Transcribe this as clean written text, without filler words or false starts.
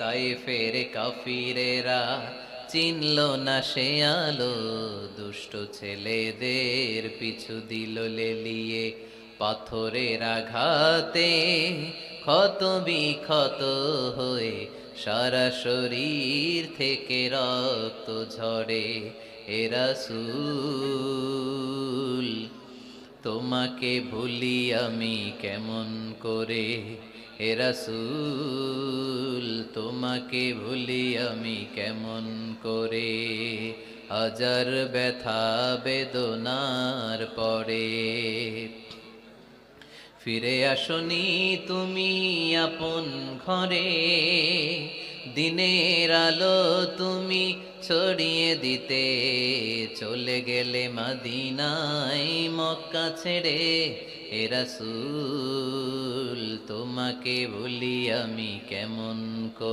তায়েফের কাফিরেরা চিনল না সে আলো, দুষ্ট ছেলেদের পিছু দিল লেলিয়ে, পাথরের আঘাতে ক্ষত বিক্ষত হয়ে সারা শরীর থেকে রক্ত ঝরে। এ রাসূল তোমাকে ভুলি আমি কেমন করে, হে রাসূল তোমাকে ভুলি আমি কেমন করে, হাজার ব্যথা বেদনার পরে। ফিরে আসনি তুমি আপন ঘরে, দিনের আলো তুমি ছড়িয়ে দিতে, চলে গেলে মদিনায় মক্কা ছেড়ে। হে রাসূল তোমাকে ভুলি আমি কেমন করে।